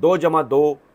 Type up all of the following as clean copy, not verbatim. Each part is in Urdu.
2+2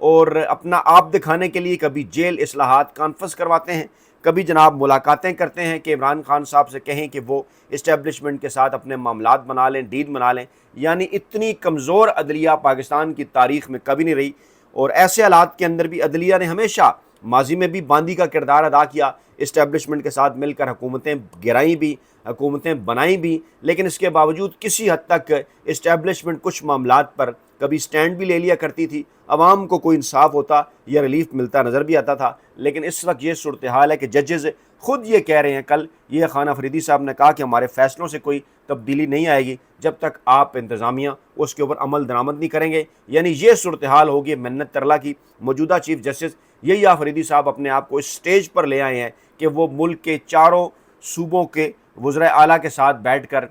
اور اپنا آپ دکھانے کے لیے کبھی جیل اصلاحات کانفرنس کرواتے ہیں، کبھی جناب ملاقاتیں کرتے ہیں کہ عمران خان صاحب سے کہیں کہ وہ اسٹیبلشمنٹ کے ساتھ اپنے معاملات بنا لیں، ڈیل بنا لیں۔ یعنی اتنی کمزور عدلیہ پاکستان کی تاریخ میں کبھی نہیں رہی، اور ایسے حالات کے اندر بھی عدلیہ نے ہمیشہ ماضی میں بھی باندی کا کردار ادا کیا، اسٹیبلشمنٹ کے ساتھ مل کر حکومتیں گرائیں بھی، حکومتیں بنائیں بھی، لیکن اس کے باوجود کسی حد تک اسٹیبلشمنٹ کچھ معاملات پر کبھی سٹینڈ بھی لے لیا کرتی تھی، عوام کو کوئی انصاف ہوتا یا ریلیف ملتا نظر بھی آتا تھا۔ لیکن اس وقت یہ صورتحال ہے کہ ججز خود یہ کہہ رہے ہیں، کل یہ خان افریدی صاحب نے کہا کہ ہمارے فیصلوں سے کوئی تبدیلی نہیں آئے گی جب تک آپ انتظامیہ اس کے اوپر عمل درآمد نہیں کریں گے۔ یعنی یہ صورتحال ہوگی منت ترلا کی۔ موجودہ چیف جسٹس یہی افریدی صاحب اپنے آپ کو اس سٹیج پر لے آئے ہیں کہ وہ ملک کے چاروں صوبوں کے وزرائے اعلیٰ کے ساتھ بیٹھ کر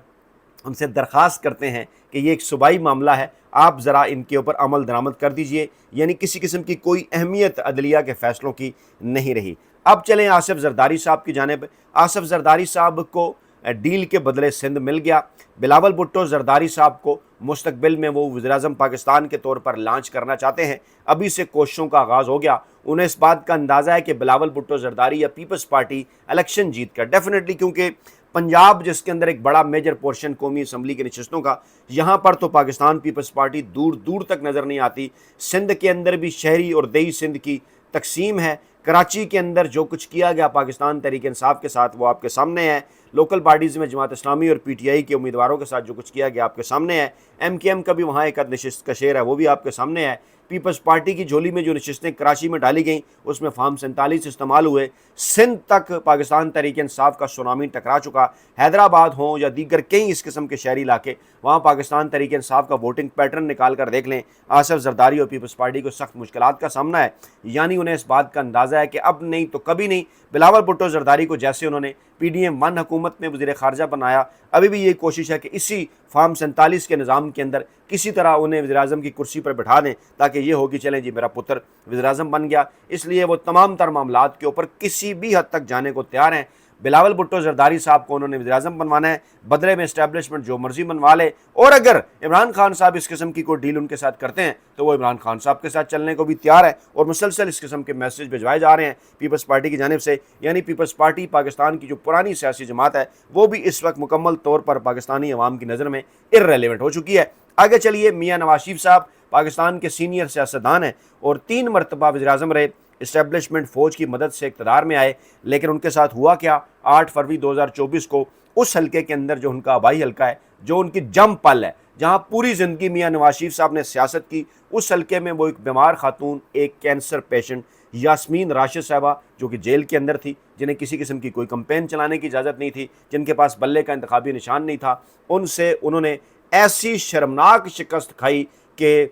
ان سے درخواست کرتے ہیں کہ یہ ایک صوبائی معاملہ ہے، آپ ذرا ان کے اوپر عمل درآمد کر دیجئے۔ یعنی کسی قسم کی کوئی اہمیت عدلیہ کے فیصلوں کی نہیں رہی۔ اب چلیں آصف زرداری صاحب کی جانب۔ آصف زرداری صاحب کو ڈیل کے بدلے سندھ مل گیا۔ بلاول بھٹو زرداری صاحب کو مستقبل میں وہ وزیراعظم پاکستان کے طور پر لانچ کرنا چاہتے ہیں۔ ابھی سے کوششوں کا آغاز ہو گیا۔ انہیں اس بات کا اندازہ ہے کہ بلاول بھٹو زرداری یا پیپلز پارٹی الیکشن جیت کر ڈیفینیٹلی، کیونکہ پنجاب جس کے اندر ایک بڑا میجر پورشن قومی اسمبلی کے نشستوں کا، یہاں پر تو پاکستان پیپلز پارٹی دور دور تک نظر نہیں آتی۔ سندھ کے اندر بھی شہری اور دیہی سندھ کی تقسیم ہے۔ کراچی کے اندر جو کچھ کیا گیا پاکستان تحریک انصاف کے ساتھ وہ آپ کے سامنے ہے۔ لوکل پارٹیز میں جماعت اسلامی اور پی ٹی آئی کے امیدواروں کے ساتھ جو کچھ کیا گیا آپ کے سامنے ہے۔ ایم کے ایم کا بھی وہاں ایک نشست کا شعر ہے، وہ بھی آپ کے سامنے ہے۔ پیپلز پارٹی کی جھولی میں جو نشستیں کراچی میں ڈالی گئیں اس میں فارم 47 استعمال ہوئے۔ سندھ تک پاکستان تحریک انصاف کا سونامی ٹکرا چکا۔ حیدرآباد ہوں یا دیگر کئی اس قسم کے شہری علاقے، وہاں پاکستان تحریک انصاف کا ووٹنگ پیٹرن نکال کر دیکھ لیں۔ آصف زرداری اور پیپلز پارٹی کو سخت مشکلات کا سامنا ہے۔ یعنی انہیں اس بات کا اندازہ ہے کہ اب نہیں تو کبھی نہیں۔ بلاول بھٹو زرداری کو جیسے انہوں نے پی ڈی ایم 1 حکومت میں وزیر خارجہ بنایا، ابھی بھی یہ کوشش ہے کہ اسی فارم 47 کے نظام کے اندر کسی طرح انہیں وزیراعظم کی کرسی پر بٹھا دیں، تاکہ یہ ہوگی چلیں جی میرا پتر وزیراعظم بن گیا۔ اس لیے وہ تمام تر معاملات کے اوپر کسی بھی حد تک جانے کو تیار ہیں۔ بلاول بھٹو زرداری صاحب کو انہوں نے وزیراعظم بنوانا ہے، بدلے میں اسٹیبلشمنٹ جو مرضی بنوا لے، اور اگر عمران خان صاحب اس قسم کی کوئی ڈیل ان کے ساتھ کرتے ہیں تو وہ عمران خان صاحب کے ساتھ چلنے کو بھی تیار ہے۔ اور مسلسل اس قسم کے میسج بھجوائے جا رہے ہیں پیپلز پارٹی کی جانب سے۔ یعنی پیپلز پارٹی پاکستان کی جو پرانی سیاسی جماعت ہے وہ بھی اس وقت مکمل طور پر پاکستانی عوام کی نظر میں ارریلیونٹ ہو چکی ہے۔ آگے چلیے، میاں نواز شریف صاحب پاکستان کے سینئر سیاستدان ہیں اور 3 مرتبہ وزیراعظم رہے۔ اسٹیبلشمنٹ فوج کی مدد سے اقتدار میں آئے، لیکن ان کے ساتھ ہوا کیا؟ 8 فروری 2024 کو اس حلقے کے اندر جو ان کا آبائی حلقہ ہے، جو ان کی جم پل ہے، جہاں پوری زندگی میاں نواز شریف صاحب نے سیاست کی، اس حلقے میں وہ ایک بیمار خاتون، ایک کینسر پیشنٹ یاسمین راشد صاحبہ جو کہ جیل کے اندر تھی، جنہیں کسی قسم کی کوئی کمپین چلانے کی اجازت نہیں تھی، جن کے پاس بلے کا انتخابی نشان نہیں تھا، ان سے انہوں نے ایسی شرمناک شکست کھائی کہ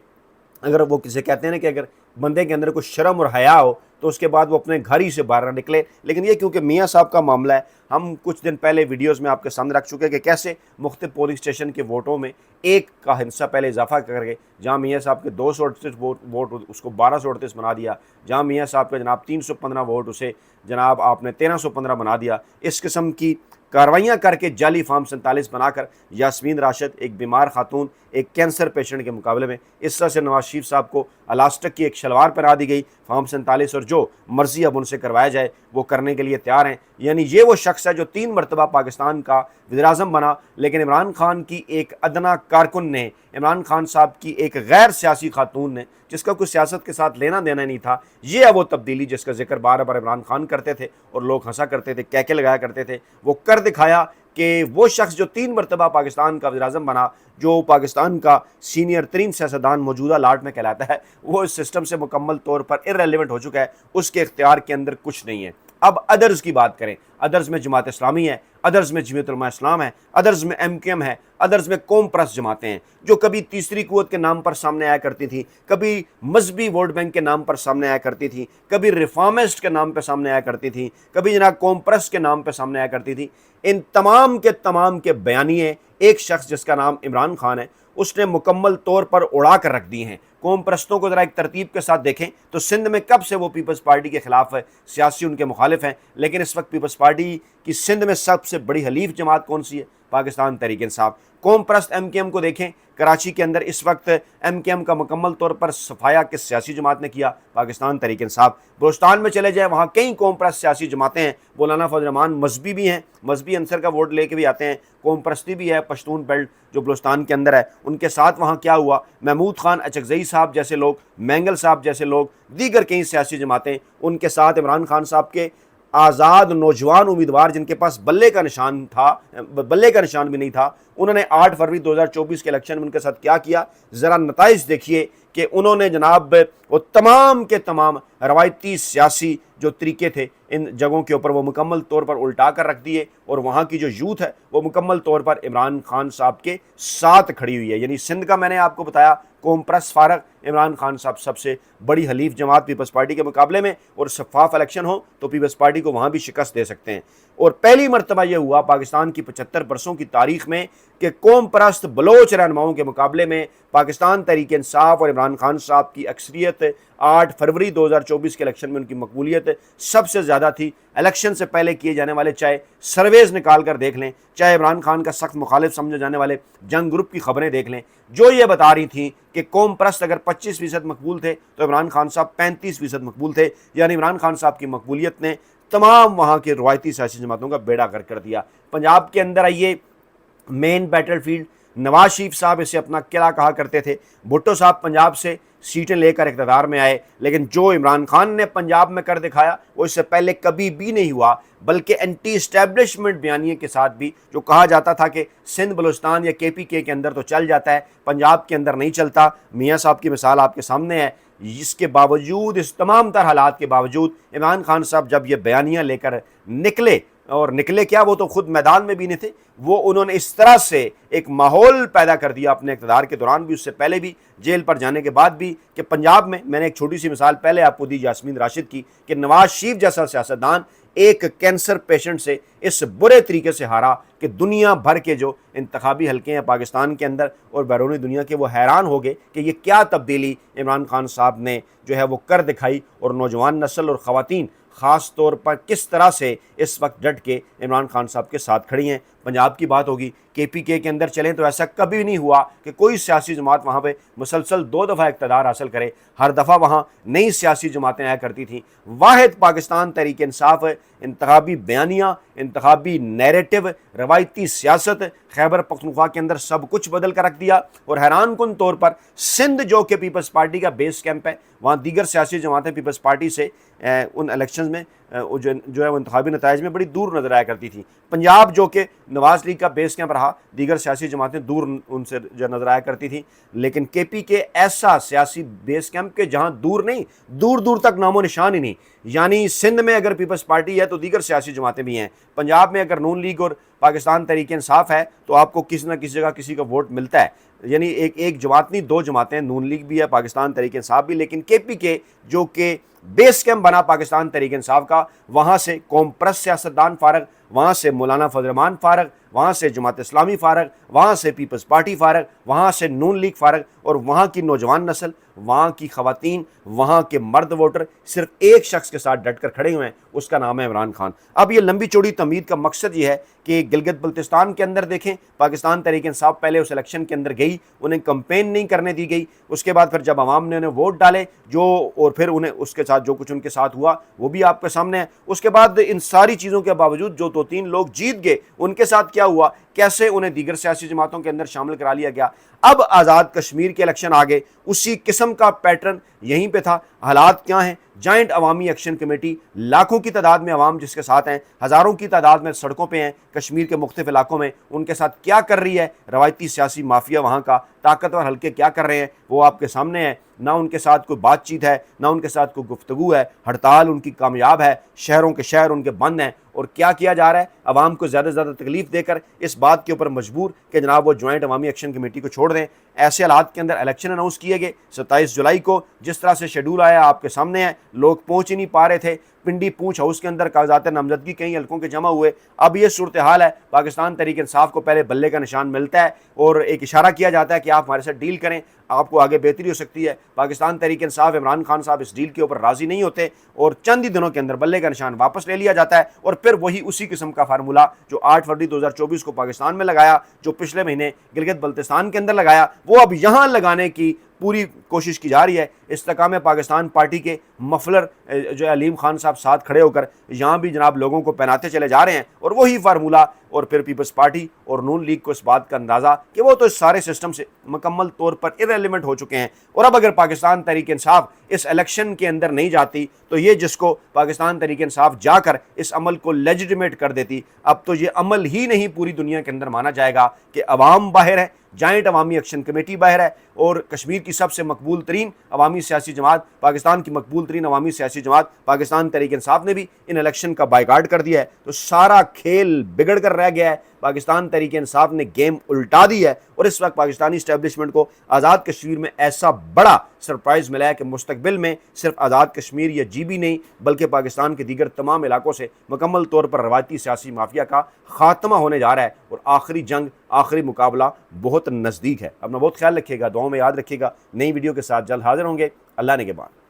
اگر وہ کسے کہتے ہیں نا کہ اگر بندے کے اندر کوئی شرم اور حیا ہو تو اس کے بعد وہ اپنے گھر ہی سے باہر نہ نکلے۔ لیکن یہ کیونکہ میاں صاحب کا معاملہ ہے، ہم کچھ دن پہلے ویڈیوز میں آپ کے سامنے رکھ چکے کہ کیسے مختلف پولنگ اسٹیشن کے ووٹوں میں ایک کا حصہ پہلے اضافہ کر کے جہاں میاں صاحب کے 238 ووٹ اس کو 1238 بنا دیا، جہاں میاں صاحب کا جناب 315 ووٹ اسے جناب آپ نے 1315 بنا دیا۔ اس قسم کی کاروائیاں کر کے جعلی فارم 47 بنا کر یاسمین راشد، ایک بیمار خاتون، ایک کینسر پیشنٹ کے مقابلے میں اس طرح سے نواز شریف صاحب کو الاسٹک کی ایک شلوار پہنا دی گئی فارم 47، اور جو مرضی اب ان سے کروایا جائے وہ کرنے کے لیے تیار ہیں۔ یعنی یہ وہ شخص ہے جو 3 مرتبہ پاکستان کا وزیراعظم بنا، لیکن عمران خان کی ایک ادنا کارکن نے، عمران خان صاحب کی ایک غیر سیاسی خاتون نے، جس کا کوئی سیاست کے ساتھ لینا دینا نہیں تھا، یہ ہے وہ تبدیلی جس کا ذکر بار بار عمران خان کرتے تھے اور لوگ ہنسا کرتے تھے، کہکے لگایا کرتے تھے۔ وہ کر دکھایا کہ وہ شخص جو 3 مرتبہ پاکستان کا وزیراعظم بنا، جو پاکستان کا سینئر ترین سیاستدان موجودہ لاٹ میں کہلاتا ہے، وہ اس سسٹم سے مکمل طور پر ارریلیونٹ ہو چکا ہے، اس کے اختیار کے اندر کچھ نہیں ہے۔ اب ادرز کی بات کریں، ادرز میں جماعت اسلامی ہے، ادرز میں جمعیت علماء اسلام ہے، ادرز میں ایم کے ایم ہے، ادرز میں قوم پرست جماعتیں ہیں جو کبھی تیسری قوت کے نام پر سامنے آیا کرتی تھیں، کبھی مذہبی ووٹ بینک کے نام پر سامنے آیا کرتی تھیں، کبھی ریفارمسٹ کے نام پہ سامنے آیا کرتی تھیں، کبھی جناب قوم پرست کے نام پہ سامنے آیا کرتی تھیں۔ ان تمام کے بیانیے ایک شخص جس کا نام عمران خان ہے اس نے مکمل طور پر اڑا کر رکھ دی ہیں۔ قوم پرستوں کو ذرا ایک ترتیب کے ساتھ دیکھیں تو سندھ میں کب سے وہ پیپلز پارٹی کے خلاف ہے، سیاسی ان کے مخالف ہیں، لیکن اس وقت پیپلز پارٹی کی سندھ میں سب سے سے بڑی حلیف جماعت کون سی ہے؟ پاکستان تحریک انصاف۔ قوم پرست ایم کے ایم کو دیکھیں، کراچی کے اندر اس وقت ایم کے ایم کا مکمل طور پر صفایا کس سیاسی جماعت نے کیا؟ پاکستان تحریک انصاف۔ بلوچستان میں چلے جائیں، وہاں کئی قوم پرست سیاسی جماعتیں ہیں، مولانا فضل الرحمان مذہبی بھی ہیں، مذہبی عنصر کا ووٹ لے کے بھی آتے ہیں، قوم پرستی بھی ہے، پشتون بیلٹ جو بلوچستان کے اندر ہے ان کے ساتھ وہاں کیا ہوا؟ محمود خان اچکزئی صاحب جیسے لوگ، مینگل صاحب جیسے لوگ، دیگر کئی سیاسی جماعتیں، ان کے ساتھ عمران خان صاحب کے آزاد نوجوان امیدوار جن کے پاس بلے کا نشان تھا، بلے کا نشان بھی نہیں تھا، انہوں نے 8 فروری 2024 کے الیکشن میں ان کے ساتھ کیا کیا؟ ذرا نتائج دیکھیے کہ انہوں نے جناب وہ تمام کے تمام روایتی سیاسی جو طریقے تھے ان جگہوں کے اوپر وہ مکمل طور پر الٹا کر رکھ دیے، اور وہاں کی جو یوتھ ہے وہ مکمل طور پر عمران خان صاحب کے ساتھ کھڑی ہوئی ہے۔ یعنی سندھ کا میں نے آپ کو بتایا قوم پرست فارغ، عمران خان صاحب سب سے بڑی حلیف جماعت پیپلز پارٹی کے مقابلے میں، اور شفاف الیکشن ہو تو پیپلز پارٹی کو وہاں بھی شکست دے سکتے ہیں۔ اور پہلی مرتبہ یہ ہوا پاکستان کی 75 برسوں کی تاریخ میں کہ قوم پرست بلوچ رہنماؤں کے مقابلے میں پاکستان تحریک انصاف اور عمران خان صاحب کی اکثریت 8 فروری 2024 کے الیکشن میں ان کی مقبولیت سب سے زیادہ تھی۔ الیکشن سے پہلے کیے جانے والے چاہے سرویز نکال کر دیکھ لیں، چاہے عمران خان کا سخت مخالف سمجھے جانے والے جنگ گروپ کی خبریں دیکھ لیں، جو یہ بتا رہی تھیں کہ قوم پرست اگر 25% مقبول تھے تو عمران خان صاحب 35% مقبول تھے، یعنی عمران خان صاحب کی مقبولیت نے تمام وہاں کے روایتی سیاسی جماعتوں کا بیڑا غرق کر دیا۔ پنجاب کے اندر آئیے، مین بیٹل فیلڈ، نواز شریف صاحب اسے اپنا قلعہ کہا کرتے تھے، بھٹو صاحب پنجاب سے سیٹیں لے کر اقتدار میں آئے، لیکن جو عمران خان نے پنجاب میں کر دکھایا وہ اس سے پہلے کبھی بھی نہیں ہوا، بلکہ اینٹی اسٹیبلشمنٹ بیانیے کے ساتھ بھی جو کہا جاتا تھا کہ سندھ بلوچستان یا کے پی کے اندر تو چل جاتا ہے، پنجاب کے اندر نہیں چلتا۔ میاں صاحب کی مثال آپ کے سامنے ہے۔ اس کے باوجود، اس تمام تر حالات کے باوجود عمران خان صاحب جب یہ بیانیاں لے کر نکلے، اور نکلے کیا، وہ تو خود میدان میں بھی نہیں تھے، وہ انہوں نے اس طرح سے ایک ماحول پیدا کر دیا اپنے اقتدار کے دوران بھی، اس سے پہلے بھی، جیل پر جانے کے بعد بھی، کہ پنجاب میں نے ایک چھوٹی سی مثال پہلے آپ کو دی یاسمین راشد کی، کہ نواز شریف جیسا سیاستدان ایک کینسر پیشنٹ سے اس برے طریقے سے ہارا کہ دنیا بھر کے جو انتخابی حلقے ہیں پاکستان کے اندر اور بیرونی دنیا کے، وہ حیران ہو گئے کہ یہ کیا تبدیلی عمران خان صاحب نے جو ہے وہ کر دکھائی، اور نوجوان نسل اور خواتین خاص طور پر کس طرح سے اس وقت ڈٹ کے عمران خان صاحب کے ساتھ کھڑی ہیں۔ پنجاب کی بات ہوگی، کے پی کے اندر چلیں تو ایسا کبھی نہیں ہوا کہ کوئی سیاسی جماعت وہاں پہ مسلسل 2 دفعہ اقتدار حاصل کرے، ہر دفعہ وہاں نئی سیاسی جماعتیں آیا کرتی تھیں۔ واحد پاکستان تحریک انصاف انتخابی بیانیاں، انتخابی نیریٹو، روایتی سیاست، خیبر پختونخوا کے اندر سب کچھ بدل کر رکھ دیا، اور حیران کن طور پر سندھ جو کہ پیپلز پارٹی کا بیس کیمپ ہے، وہاں دیگر سیاسی جماعتیں پیپلز پارٹی سے ان الیکشنز میں جو ہے وہ انتخابی نتائج میں بڑی دور نظر آیا کرتی تھی۔ پنجاب جو کہ نواز لیگ کا بیس کیمپ رہا، دیگر سیاسی جماعتیں دور ان سے جو نظر آیا کرتی تھیں، لیکن کے پی کے ایسا سیاسی بیس کیمپ کے جہاں دور نہیں، دور دور تک نام و نشان ہی نہیں۔ یعنی سندھ میں اگر پیپلز پارٹی ہے تو دیگر سیاسی جماعتیں بھی ہیں، پنجاب میں اگر نون لیگ اور پاکستان تحریک انصاف ہے تو آپ کو کسی نہ کسی جگہ کسی کا ووٹ ملتا ہے۔ یعنی ایک جماعت نہیں، 2 جماعتیں، نون لیگ بھی ہے، پاکستان تحریک انصاف بھی، لیکن کے پی کے جو کہ بیس کیمپ بنا پاکستان تحریک انصاف کا، وہاں سے قوم پرست سیاستدان فارغ، وہاں سے مولانا فضل الرحمان فارغ، وہاں سے جماعت اسلامی فارغ، وہاں سے پیپلز پارٹی فارغ، وہاں سے نون لیگ فارغ، اور وہاں کی نوجوان نسل، وہاں کی خواتین، وہاں کے مرد ووٹر صرف ایک شخص کے ساتھ ڈٹ کر کھڑے ہوئے ہیں، اس کا نام ہے عمران خان۔ اب یہ لمبی چوڑی تمہید کا مقصد یہ ہے کہ گلگت بلتستان کے اندر دیکھیں، پاکستان تحریک انصاف پہلے اس الیکشن کے اندر گئی، انہیں کمپین نہیں کرنے دی گئی، اس کے بعد پھر جب عوام نے انہیں ووٹ ڈالے اور پھر انہیں اس کے ساتھ جو کچھ ان کے ساتھ ہوا وہ بھی آپ کے سامنے ہے۔ اس کے بعد ان ساری چیزوں کے باوجود جو 2-3 لوگ جیت گئے، ان کے ساتھ کیا ہوا، کیسے انہیں دیگر سیاسی جماعتوں کے اندر شامل کرا لیا گیا۔ اب آزاد کشمیر کے الیکشن آگے، اسی قسم کا پیٹرن یہیں پہ تھا۔ حالات کیا ہیں؟ جوائنٹ عوامی ایکشن کمیٹی، لاکھوں کی تعداد میں عوام جس کے ساتھ ہیں، ہزاروں کی تعداد میں سڑکوں پہ ہیں کشمیر کے مختلف علاقوں میں، ان کے ساتھ کیا کر رہی ہے روایتی سیاسی مافیا، وہاں کا طاقتور حلقے کیا کر رہے ہیں وہ آپ کے سامنے ہے۔ نہ ان کے ساتھ کوئی بات چیت ہے، نہ ان کے ساتھ کوئی گفتگو ہے، ہڑتال ان کی کامیاب ہے، شہروں کے شہر ان کے بند ہیں، اور کیا کیا جا رہا ہے، عوام کو زیادہ سے زیادہ تکلیف دے کر اس بات کے اوپر مجبور کہ جناب وہ جوائنٹ عوامی ایکشن کمیٹی کو چھوڑ دیں۔ ایسے حالات کے اندر الیکشن اناؤنس کیے گئے 27 جولائی کو، جس طرح سے شیڈول آیا آپ کے سامنے ہے، لوگ پہنچ ہی نہیں پا رہے تھے، پنڈی پونچھ ہاؤس کے اندر کاغذات نامزدگی کئی حلقوں کے جمع ہوئے. اب یہ صورتحال ہے. پاکستان تحریک انصاف کو پہلے بلے کا نشان ملتا ہے اور ایک اشارہ کیا جاتا ہے کہ آپ ہمارے ساتھ ڈیل کریں, آپ کو آگے بہتری ہو سکتی ہے. پاکستان تحریک انصاف عمران خان صاحب اس ڈیل کے اوپر راضی نہیں ہوتے اور چند ہی دنوں کے اندر بلے کا نشان واپس لے لیا جاتا ہے, اور پھر وہی اسی قسم کا فارمولہ جو 8 فروری 2024 کو پاکستان میں لگایا, جو پچھلے مہینے گلگت بلتستان کے اندر لگایا, وہ اب یہاں لگانے کی پوری کوشش کی جا رہی ہے. استحکام پاکستان پارٹی کے مفلر جو علیم خان صاحب ساتھ کھڑے ہو کر یہاں بھی جناب لوگوں کو پہناتے چلے جا رہے ہیں, اور وہی فارمولہ. اور پھر پیپلز پارٹی اور نون لیگ کو اس بات کا اندازہ کہ وہ تو اس سارے سسٹم سے مکمل طور پر ارریلیونٹ ہو چکے ہیں, اور اب اگر پاکستان تحریک انصاف اس الیکشن کے اندر نہیں جاتی تو یہ جس کو پاکستان تحریک انصاف جا کر اس عمل کو لیجیٹیمیٹ کر دیتی, اب تو یہ عمل ہی نہیں پوری دنیا کے اندر مانا جائے گا کہ عوام باہر ہے, جوائنٹ عوامی ایکشن کمیٹی باہر ہے, اور کشمیر کی سب سے مقبول ترین عوامی سیاسی جماعت, پاکستان کی مقبول ترین عوامی سیاسی جماعت پاکستان تحریک انصاف نے بھی ان الیکشن کا بائیکاٹ کر دیا ہے. تو سارا کھیل بگڑ کر رہ گیا ہے. پاکستان تحریک انصاف نے گیم الٹا دی ہے, اور اس وقت پاکستانی اسٹیبلشمنٹ کو آزاد کشمیر میں ایسا بڑا سرپرائز ملا ہے کہ مستقبل میں صرف آزاد کشمیر یا جی بھی نہیں بلکہ پاکستان کے دیگر تمام علاقوں سے مکمل طور پر روایتی سیاسی مافیا کا خاتمہ ہونے جا رہا ہے, اور آخری جنگ, آخری مقابلہ بہت نزدیک ہے. اپنا بہت خیال رکھیے گا, دعاؤں میں یاد رکھیے گا. نئی ویڈیو کے ساتھ جلد حاضر ہوں گے. اللہ نگہبان.